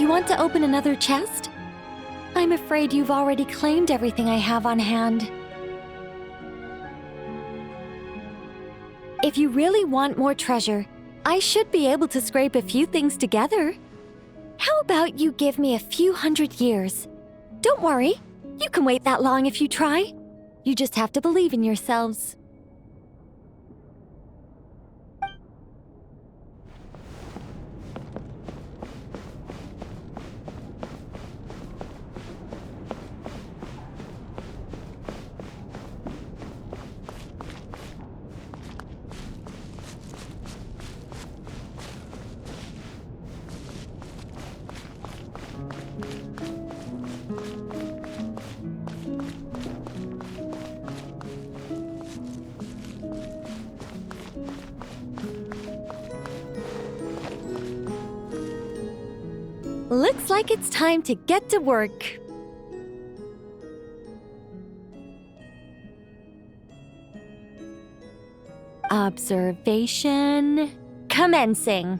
You want to open another chest? I'm afraid you've already claimed everything I have on hand. If you really want more treasure, I should be able to scrape a few things together. How about you give me a few 100 years? Don't worry, you can wait that long if you try. You just have to believe in yourselves. Looks like it's time to get to work. Observation commencing.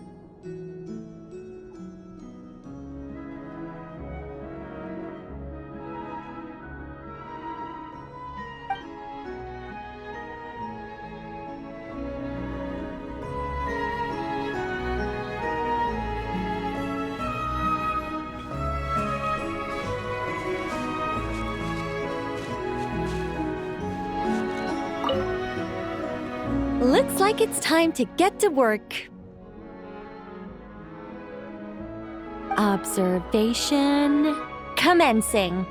Looks like it's time to get to work. Observation commencing.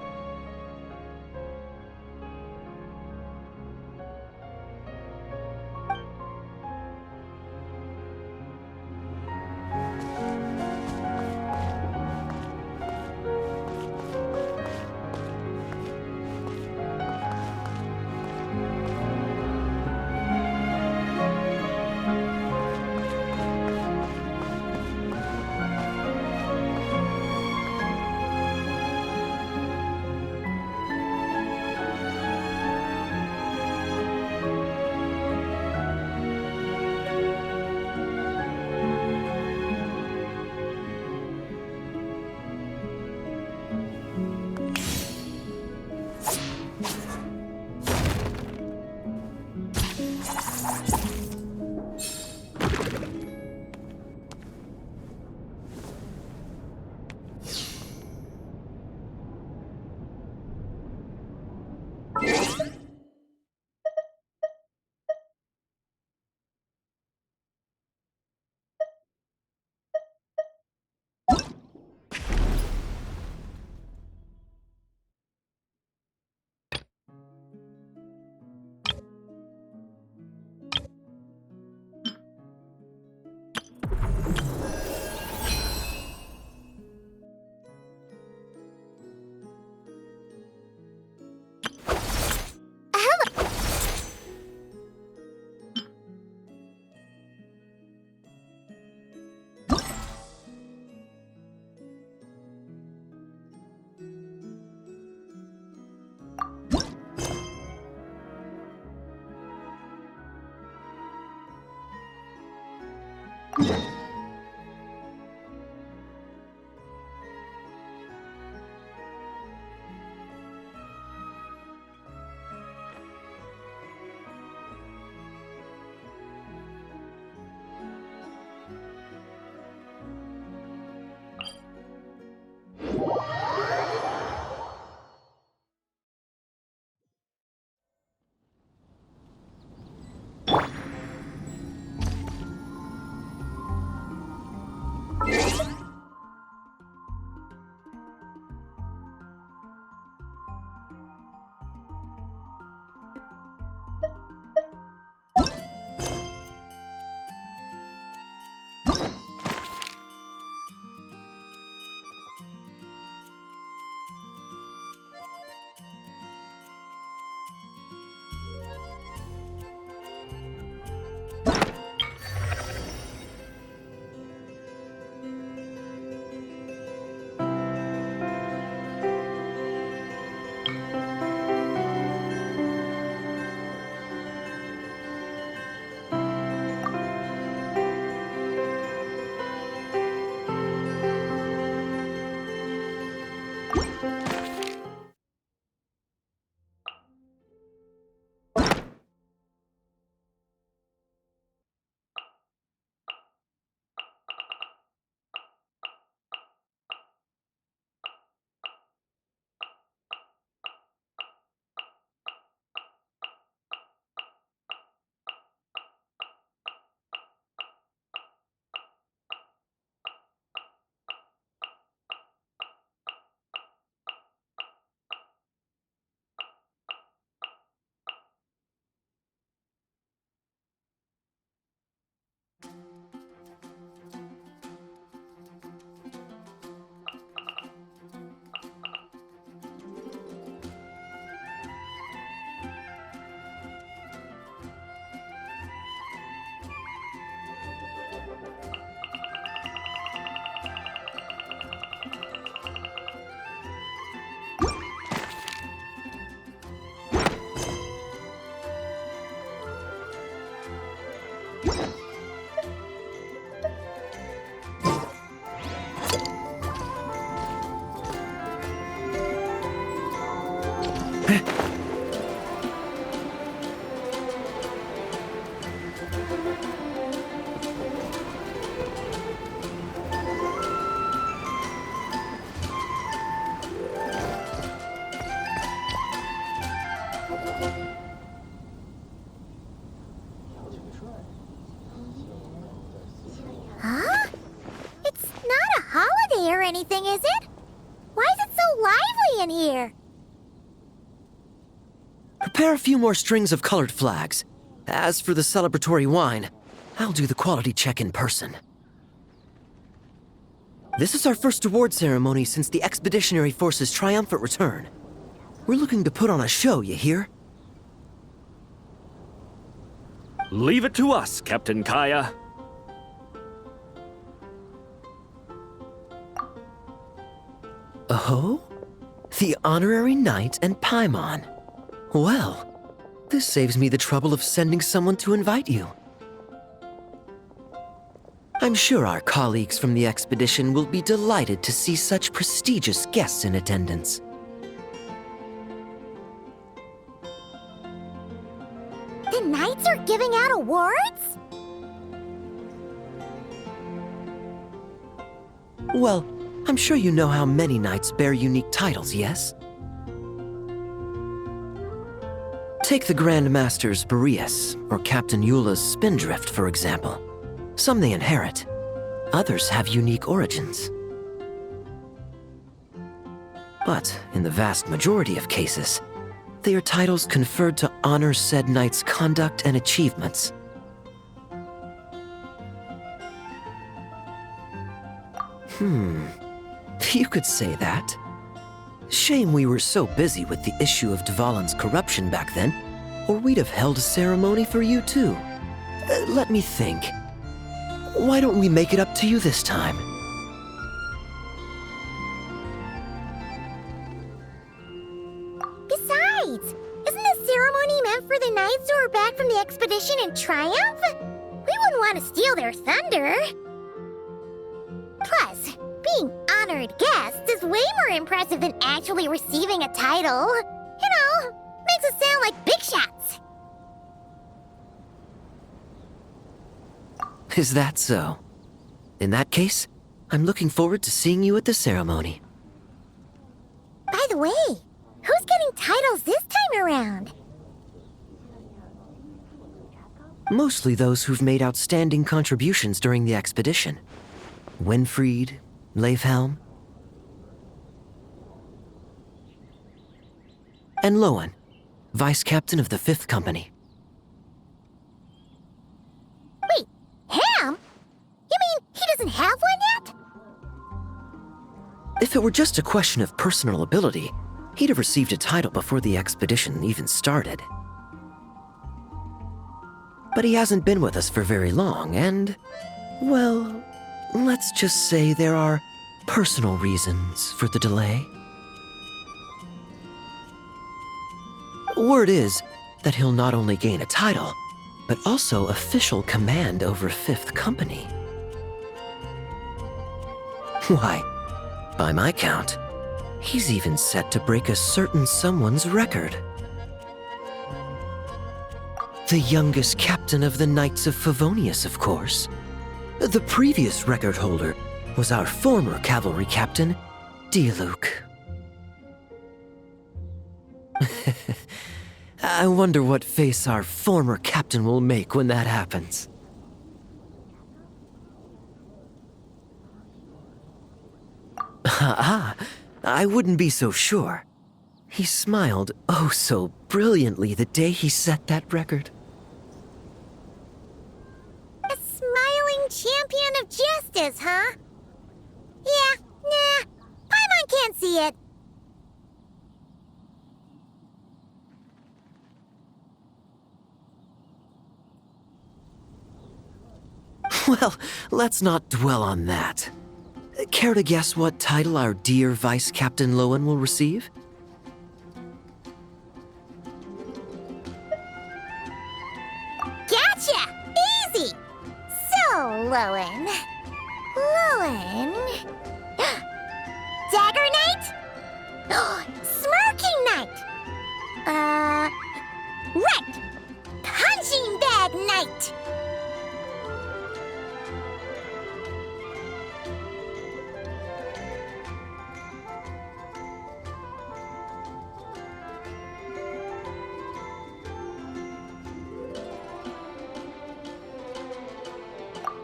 Huh? It's not a holiday or anything, is it? Why is it so lively in here? Prepare a few more strings of colored flags. As for the celebratory wine, I'll do the quality check in person. This is our first award ceremony since the Expeditionary Force's triumphant return. We're looking to put on a show, you hear? Leave it to us, Captain Kaya. Oh? The Honorary Knight and Paimon. Well, this saves me the trouble of sending someone to invite you. I'm sure our colleagues from the expedition will be delighted to see such prestigious guests in attendance. The Knights are giving out awards? Well, I'm sure you know how many knights bear unique titles, yes? Take the Grand Master's Boreas, or Captain Eula's Spindrift, for example. Some they inherit, others have unique origins. But in the vast majority of cases, they are titles conferred to honor said knight's conduct and achievements. You could say that. Shame we were so busy with the issue of Dvalin's corruption back then, or we'd have held a ceremony for you too. Let me think. Why don't we make it up to you this time? Besides, isn't this ceremony meant for the Knights who are back from the expedition in triumph? We wouldn't want to steal their thunder. Plus, being honored guests is way more impressive than actually receiving a title. You know, makes us sound like big shots. Is that so? In that case, I'm looking forward to seeing you at the ceremony. By the way, who's getting titles this time around? Mostly those who've made outstanding contributions during the expedition. Winfried, Leifhelm, and Loan, Vice Captain of the 5th Company. Wait, Ham? You mean he doesn't have one yet? If it were just a question of personal ability, he'd have received a title before the expedition even started. But he hasn't been with us for very long, and, well, let's just say there are personal reasons for the delay. Word is that he'll not only gain a title, but also official command over 5th Company. Why, by my count, He's even set to break a certain someone's record. The youngest captain of the Knights of Favonius, of course. The previous record holder was our former cavalry captain, Diluc. I wonder what face our former captain will make when that happens. Ah, I wouldn't be so sure. He smiled oh so brilliantly the day he set that record. A smiling champion of justice, huh? Yeah, nah. Paimon can't see it. Well, let's not dwell on that. Care to guess what title our dear Vice Captain Lowen will receive? Gotcha! Easy! So, Lowen. Dagger Knight? Smirking Knight! Right! Punching Bag Knight!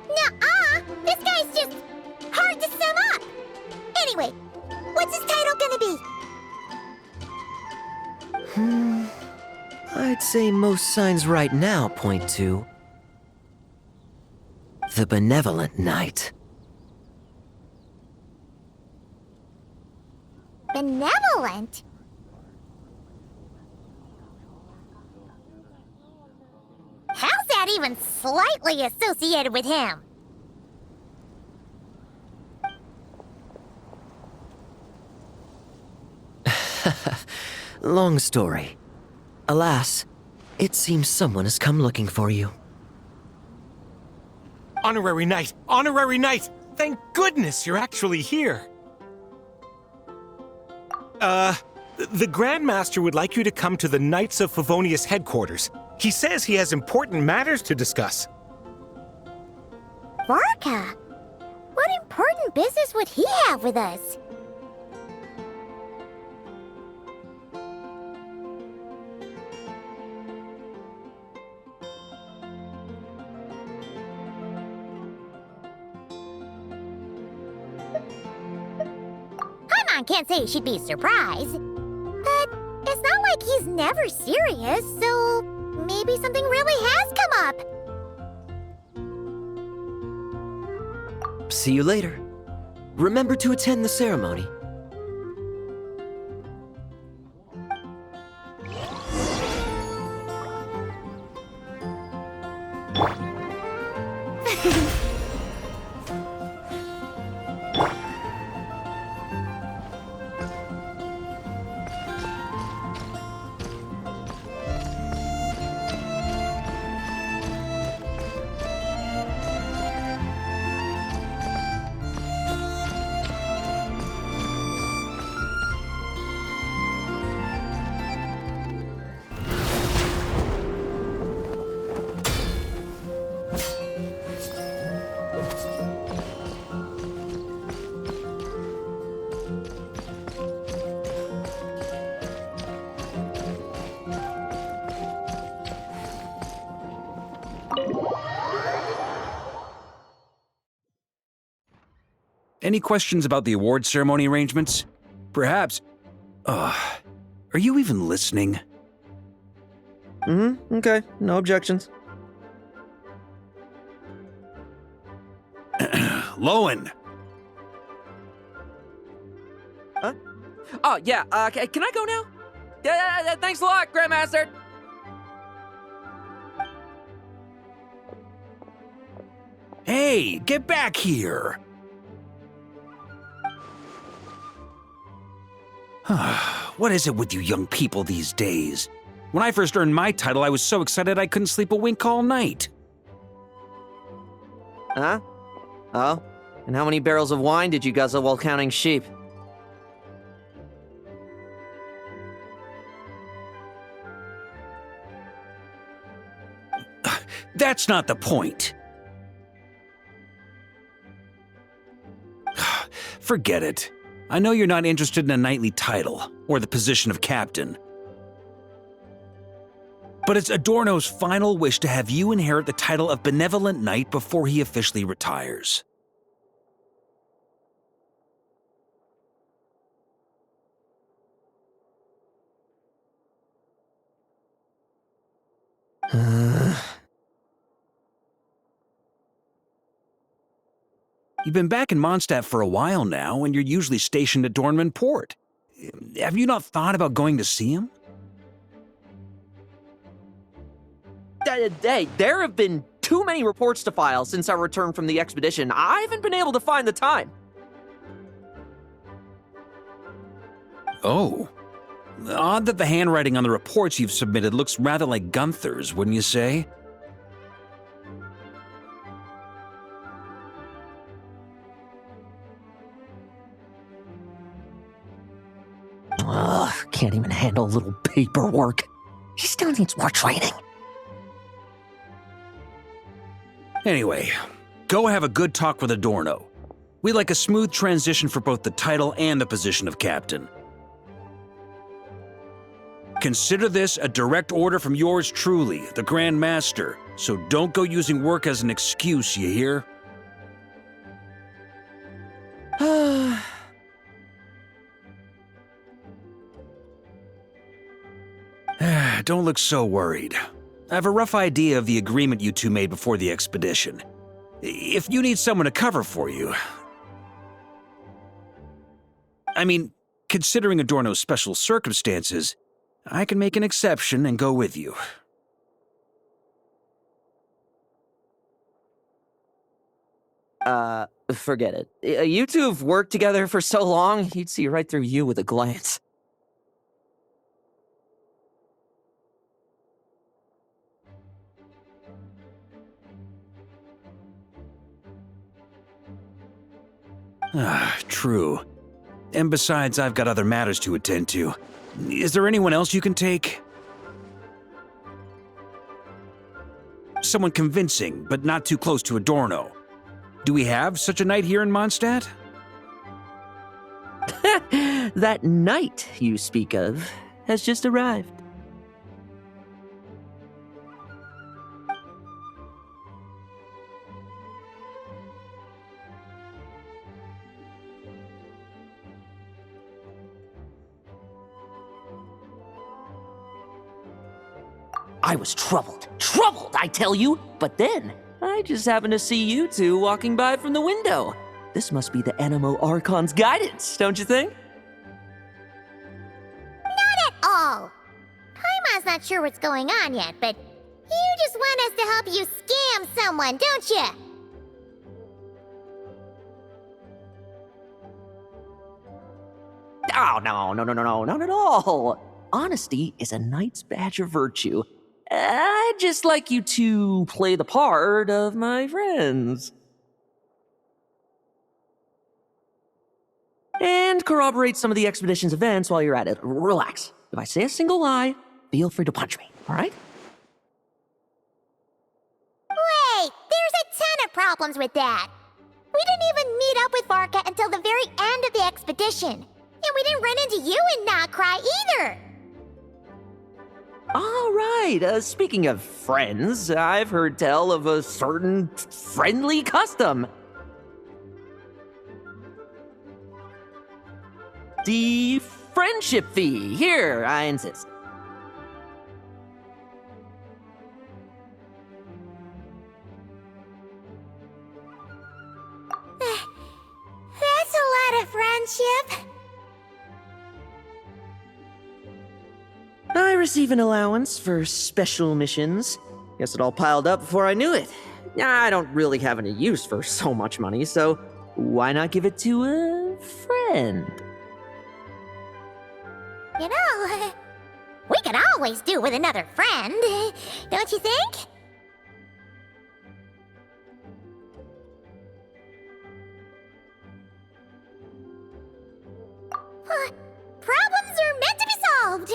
Nuh-uh! This guy's just hard to sum up! Anyway, what's his title gonna be? I'd say most signs right now point to the Benevolent Knight. Benevolent? How's that even slightly associated with him? Long story. Alas, it seems someone has come looking for you. Honorary Knight! Honorary Knight! Thank goodness you're actually here! The Grand Master would like you to come to the Knights of Favonius headquarters. He says he has important matters to discuss. Varka? What important business would he have with us? Paimon can't say she'd be surprised. But it's not like he's never serious, so maybe something really has come up. See you later. Remember to attend the ceremony. Any questions about the award ceremony arrangements? Perhaps... are you even listening? Okay. No objections. Lowen! Huh? Oh, yeah, can I go now? Yeah, thanks a lot, Grandmaster! Hey, get back here! What is it with you young people these days? When I first earned my title, I was so excited I couldn't sleep a wink all night. Huh? Oh? And how many barrels of wine did you guzzle while counting sheep? That's not the point. Forget it. I know you're not interested in a knightly title or the position of captain. But it's Adorno's final wish to have you inherit the title of Benevolent Knight before he officially retires. You've been back in Mondstadt for a while now, and you're usually stationed at Dornman Port. Have you not thought about going to see him? Hey, there have been too many reports to file since our return from the expedition. I haven't been able to find the time. Oh. Odd that the handwriting on the reports you've submitted looks rather like Gunther's, wouldn't you say? Ugh, can't even handle a little paperwork. He still needs more training. Anyway, go have a good talk with Adorno. We'd like a smooth transition for both the title and the position of captain. Consider this a direct order from yours truly, the Grand Master, so don't go using work as an excuse, you hear? Don't look so worried. I have a rough idea of the agreement you two made before the expedition. If you need someone to cover for you... I mean, considering Adorno's special circumstances, I can make an exception and go with you. Forget it. You two have worked together for so long, he'd see right through you with a glance. True. And besides, I've got other matters to attend to. Is there anyone else you can take? Someone convincing, but not too close to Adorno. Do we have such a knight here in Mondstadt? That knight you speak of has just arrived. I was troubled, I tell you, but then I just happened to see you two walking by from the window. This must be the Animo Archon's guidance, don't you think? Not at all. Paimon's not sure what's going on yet, but you just want us to help you scam someone, don't you? Oh, no, not at all. Honesty is a knight's badge of virtue. I'd just like you to play the part of my friends. And corroborate some of the expedition's events while you're at it. Relax. If I say a single lie, feel free to punch me, all right? Wait, there's a ton of problems with that. We didn't even meet up with Varka until the very end of the expedition. And we didn't run into you and not cry either. All right, speaking of friends, I've heard tell of a certain friendly custom. The friendship fee. Here, I insist. That's a lot of friendship. I receive an allowance for special missions. Guess it all piled up before I knew it. I don't really have any use for so much money, so why not give it to a friend? You know, we could always do with another friend, don't you think? Problems are meant to be solved.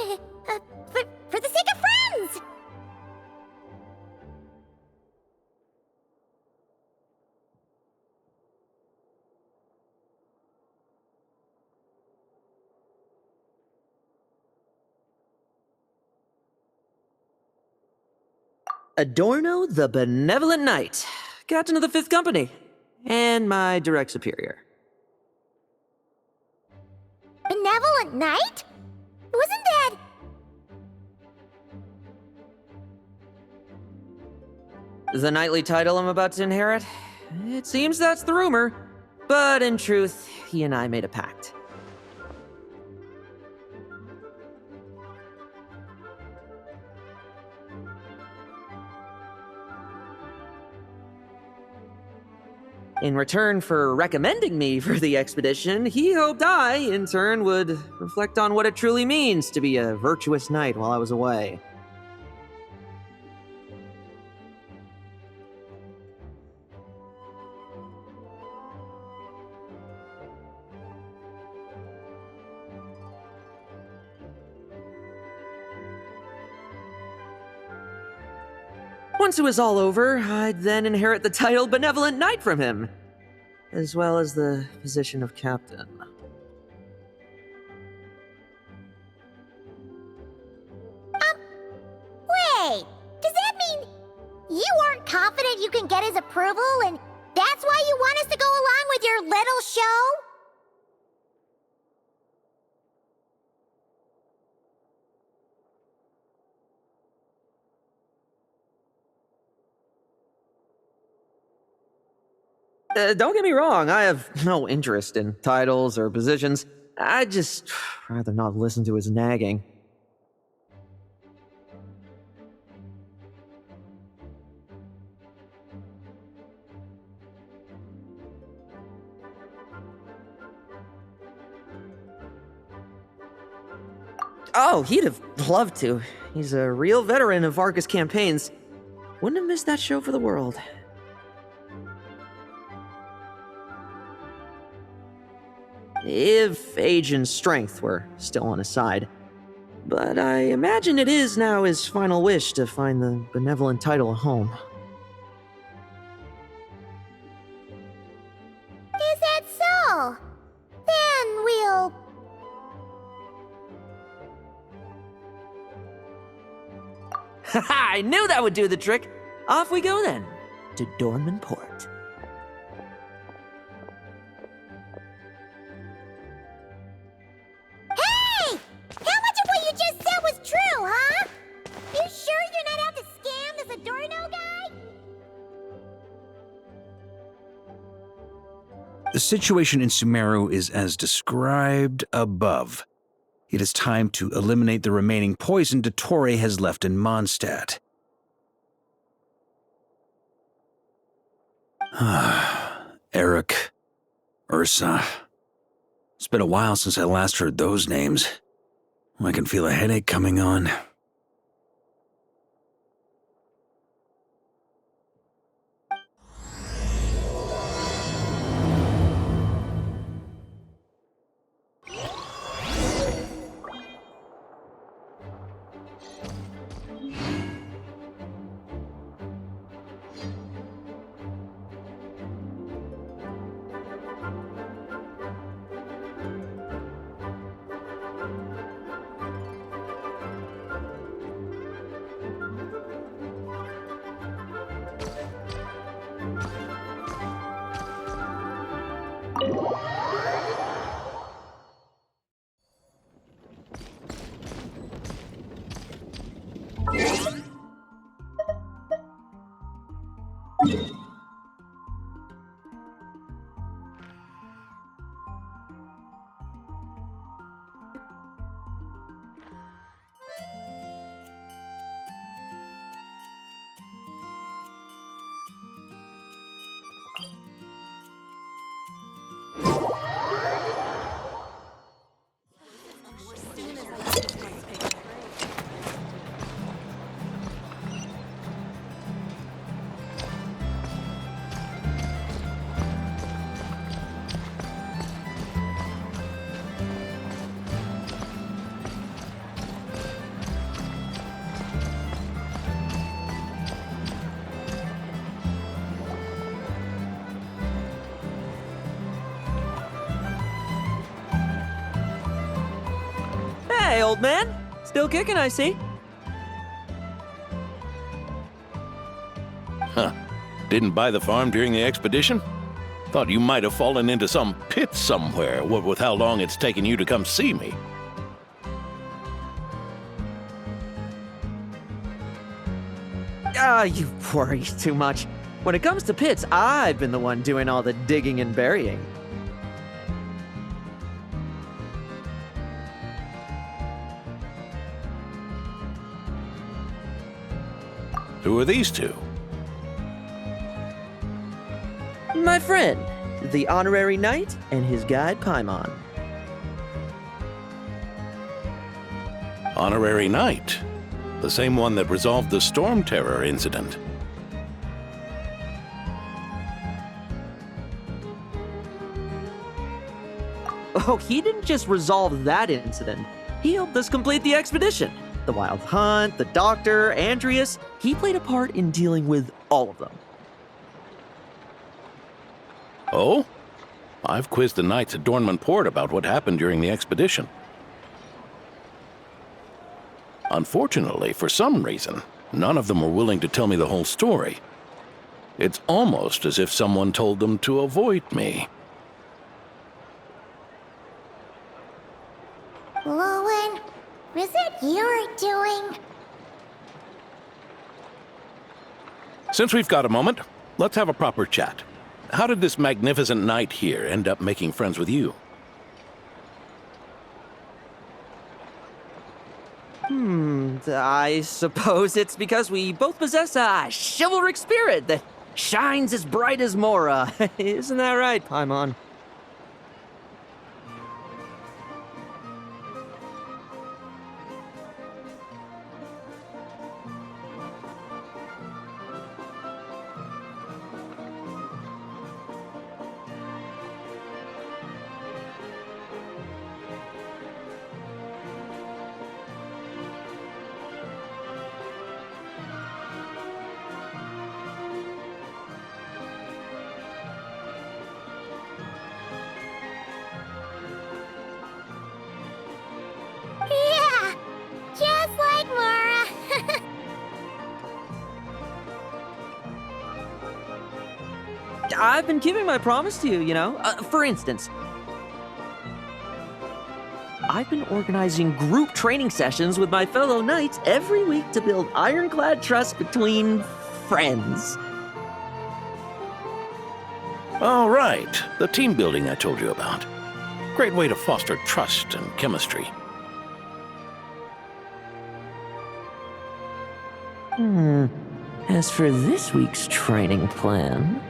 For the sake of friends. Adorno the Benevolent Knight, Captain of the Fifth Company, and my direct superior. Benevolent Knight? Wasn't that... The knightly title I'm about to inherit? It seems that's the rumor. But in truth, he and I made a pact. In return for recommending me for the expedition, he hoped I, in turn, would reflect on what it truly means to be a virtuous knight while I was away. Once it was all over, I'd then inherit the title Benevolent Knight from him, as well as the position of captain. Wait, does that mean you aren't confident you can get his approval and that's why you want us to go along with your little show? Don't get me wrong, I have no interest in titles or positions. I'd just rather not listen to his nagging. Oh, he'd have loved to. He's a real veteran of Arcus campaigns. Wouldn't have missed that show for the world. If age and strength were still on his side. But I imagine it is now his final wish to find the benevolent title a home. Is that so? Then we'll... Haha, I knew that would do the trick! Off we go then, to Dornman Port. Hey! How much of what you just said was true, huh? You sure you're not out to scam this Adorno guy? The situation in Sumeru is as described above. It is time to eliminate the remaining poison Dottore has left in Mondstadt. Eric, Ursa. It's been a while since I last heard those names. I can feel a headache coming on. Hey, old man! Still kicking, I see. Didn't buy the farm during the expedition? Thought you might have fallen into some pit somewhere, what with how long it's taken you to come see me. You worry too much. When it comes to pits, I've been the one doing all the digging and burying. Who are these two? My friend, the honorary knight, and his guide Paimon. Honorary Knight. The same one that resolved the Storm Terror incident. Oh, he didn't just resolve that incident. He helped us complete the expedition. The Wild Hunt, the Doctor, Andreas. He played a part in dealing with all of them. Oh? I've quizzed the knights at Dornman Port about what happened during the expedition. Unfortunately, for some reason, none of them were willing to tell me the whole story. It's almost as if someone told them to avoid me. Lowen, was it your doing? Since we've got a moment, let's have a proper chat. How did this magnificent knight here end up making friends with you? I suppose it's because we both possess a chivalric spirit that shines as bright as Mora. Isn't that right, Paimon? Yeah, just like Mora. I've been keeping my promise to you, you know. For instance, I've been organizing group training sessions with my fellow knights every week to build ironclad trust between friends. All right, the team building I told you about. Great way to foster trust and chemistry. As for this week's training plan...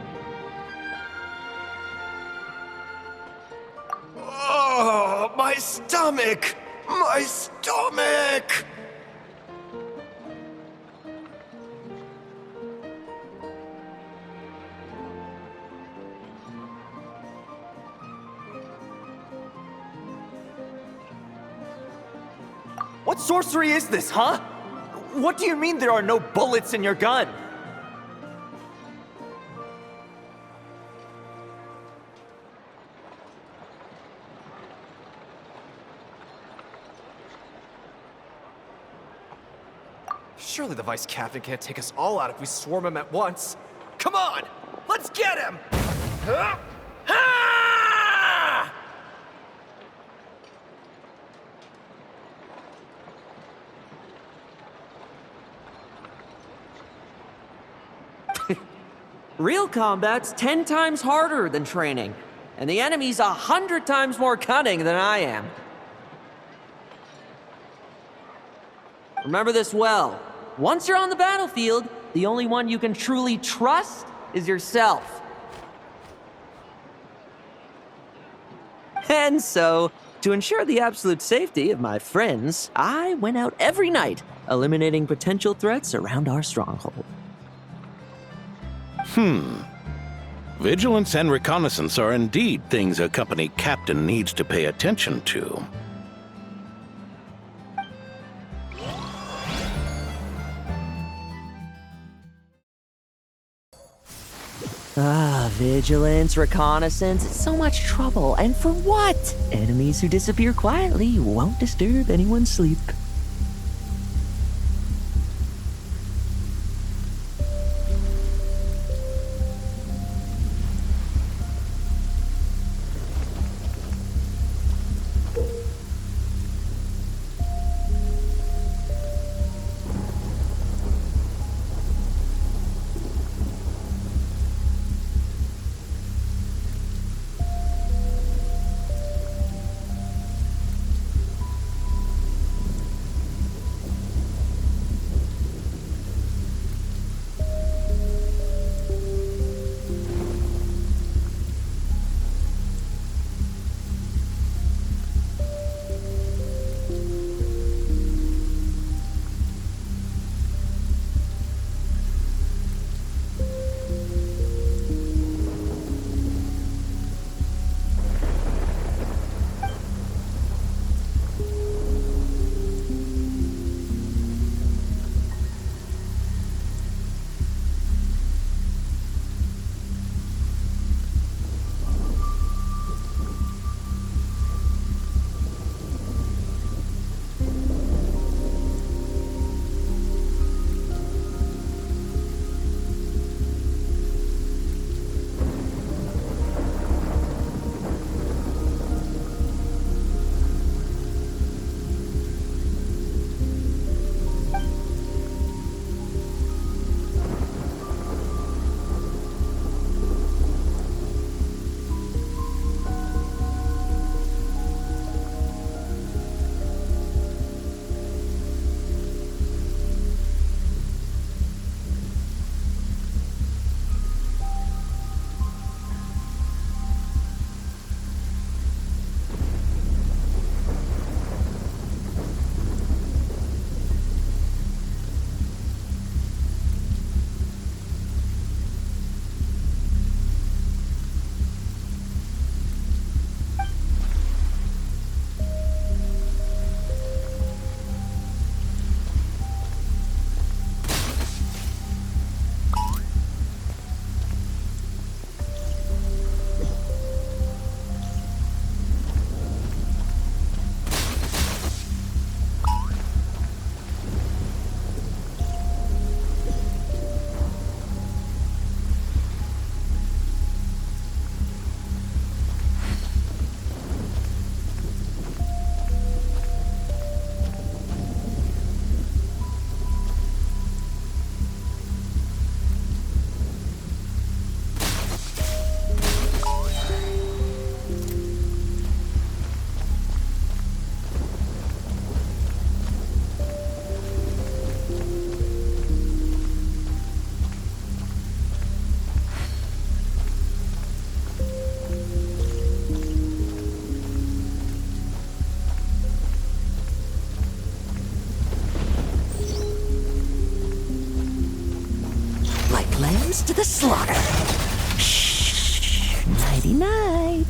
Oh, my stomach! My stomach! What sorcery is this, huh? What do you mean there are no bullets in your gun? Surely the Vice Captain can't take us all out if we swarm him at once. Come on! Let's get him! Huh? Ah! Real combat's 10 times harder than training, and the enemy's 100 times more cunning than I am. Remember this well. Once you're on the battlefield, the only one you can truly trust is yourself. And so, to ensure the absolute safety of my friends, I went out every night, eliminating potential threats around our stronghold. Vigilance and reconnaissance are indeed things a company captain needs to pay attention to. Vigilance, reconnaissance, it's so much trouble, and for what? Enemies who disappear quietly won't disturb anyone's sleep. to the slaughter. Shh. Nighty night.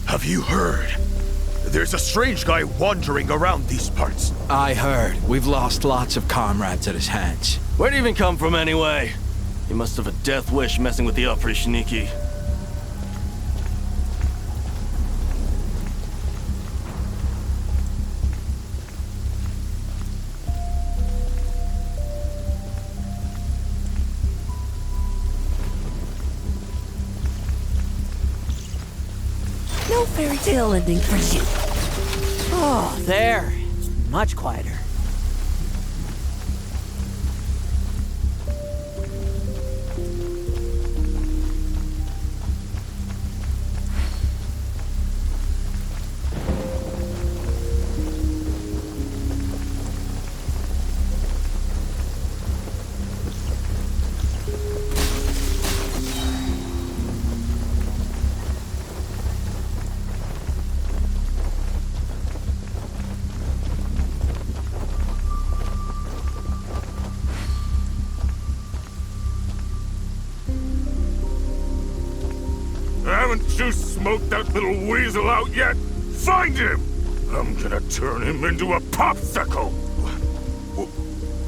Have you heard? There's a strange guy wandering around these parts. I heard. We've lost lots of comrades at his hands. Where'd he even come from anyway? He must have a death wish messing with the Oprishniki. No fairy tale ending for you. Oh, there. It's much quieter. Haven't you smoked that little weasel out yet? Find him! I'm gonna turn him into a popsicle!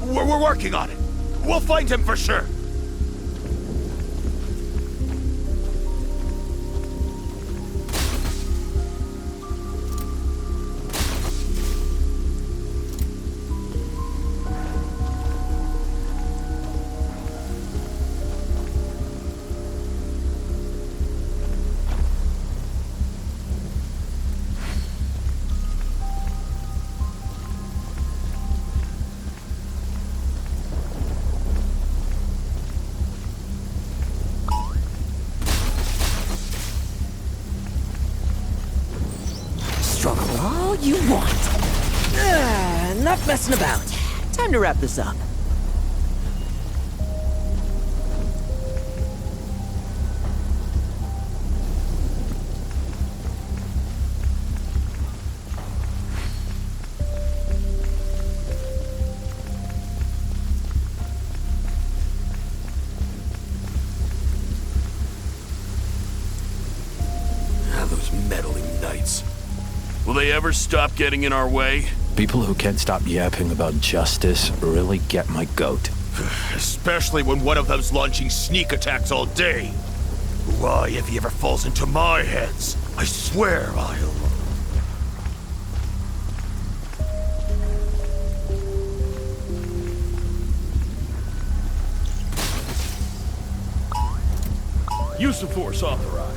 We're working on it. We'll find him for sure. Struggle all you want. Enough messing about. Time to wrap this up. Those meddling knights. Will they ever stop getting in our way? People who can't stop yapping about justice really get my goat. Especially when one of them's launching sneak attacks all day. Why, if he ever falls into my hands, I swear I'll... Use of force authorized.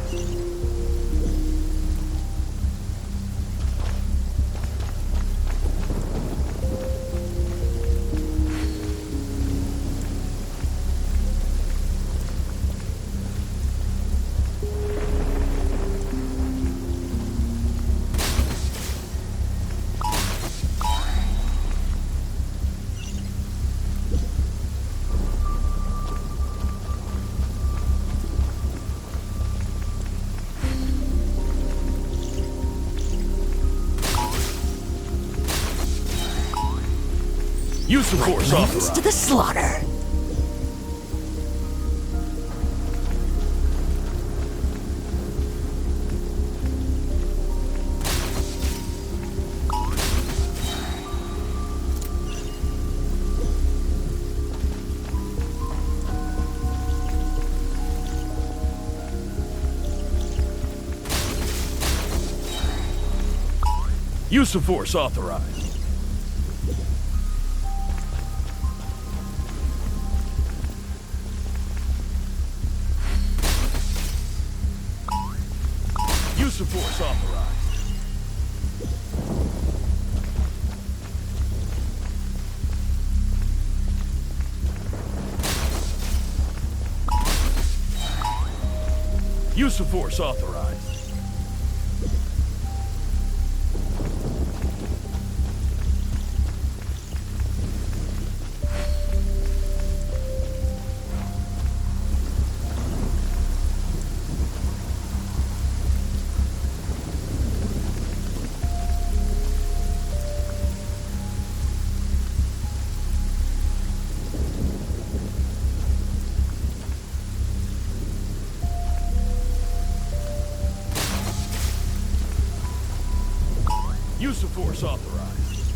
Use of force Lambs authorized. to the slaughter. Use of force authorized. Use of force authorized. Use of force authorized. Use of force authorized.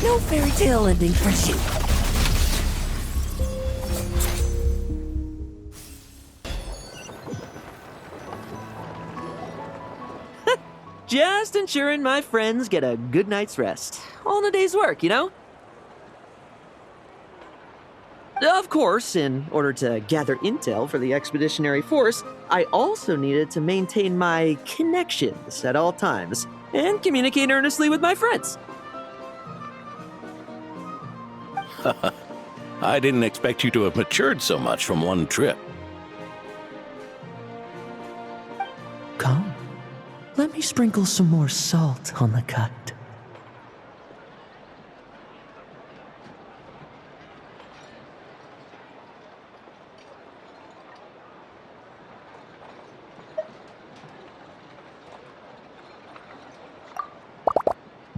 No fairy tale ending for you. Just ensuring my friends get a good night's rest. All in a day's work, you know? Of course, in order to gather intel for the expeditionary force, I also needed to maintain my connections at all times and communicate earnestly with my friends. I didn't expect you to have matured so much from one trip. Come, let me sprinkle some more salt on the cut.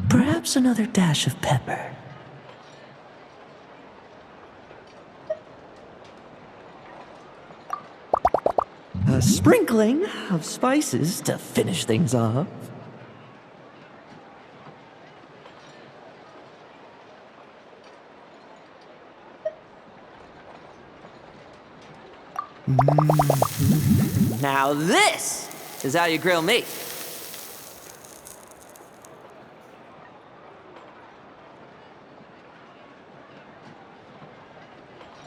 Perhaps another dash of pepper. A sprinkling of spices to finish things off. Now this is how you grill meat.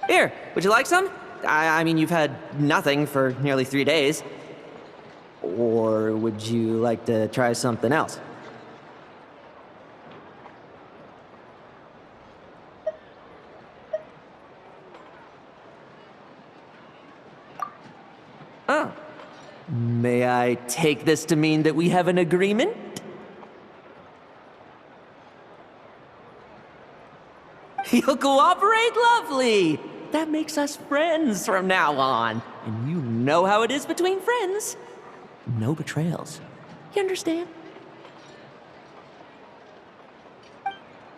Here, would you like some? I mean, you've had nothing for nearly 3 days. Or would you like to try something else? Oh. May I take this to mean that we have an agreement? You'll cooperate? Lovely! That makes us friends from now on. And you know how it is between friends. No betrayals. You understand?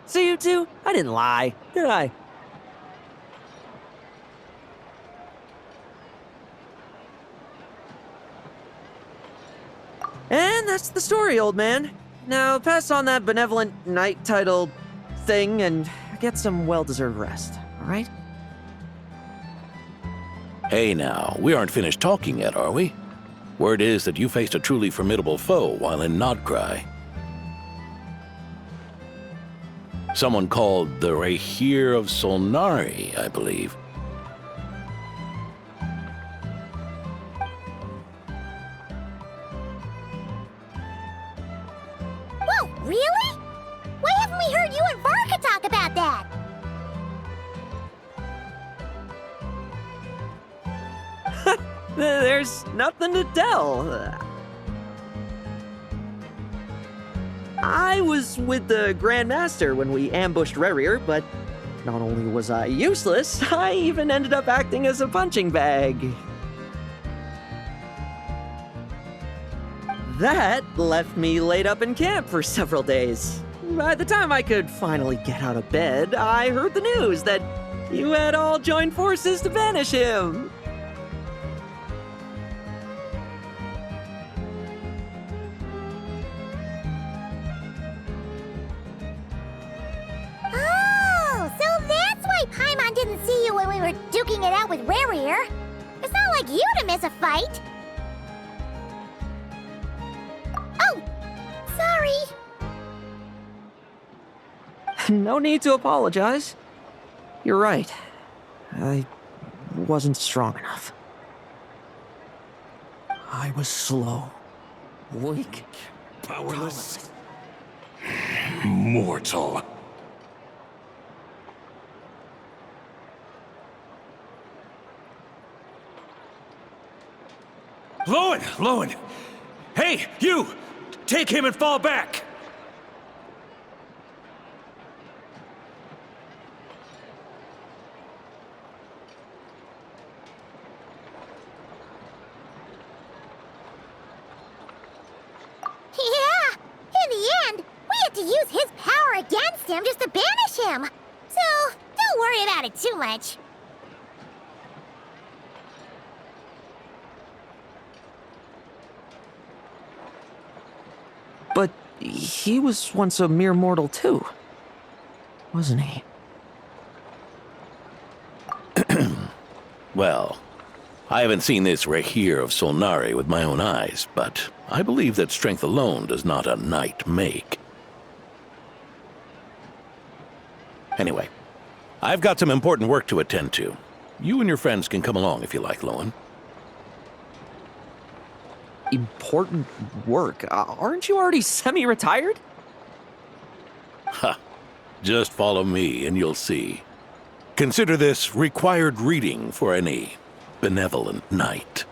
So you two, I didn't lie, did I? And that's the story, old man. Now pass on that benevolent night title thing and get some well-deserved rest, all right? Hey now, we aren't finished talking yet, are we? Word is that you faced a truly formidable foe while in Nodcry. Someone called the Rahir of Solnari, I believe. Whoa, really? Why haven't we heard you and Varka talk about that? There's nothing to tell. I was with the Grand Master when we ambushed Rerir, but not only was I useless, I even ended up acting as a punching bag. That left me laid up in camp for several days. By the time I could finally get out of bed, I heard the news that you had all joined forces to banish him. duking it out with Rare here. It's not like you to miss a fight. Oh, sorry. No need to apologize. You're right. I wasn't strong enough. I was slow, weak, Powerless. Mortal. Lowen! Hey, you! Take him and fall back! Yeah! In the end, we had to use his power against him just to banish him. So, don't worry about it too much. but he was once a mere mortal too, wasn't he? Well, I haven't seen this Rehir of Solnari with my own eyes, but I believe that strength alone does not a knight make. Anyway, I've got some important work to attend to. You and your friends can come along if you like, Lowen. Important work? Aren't you already semi-retired? Ha! Just follow me and you'll see. Consider this required reading for any benevolent knight.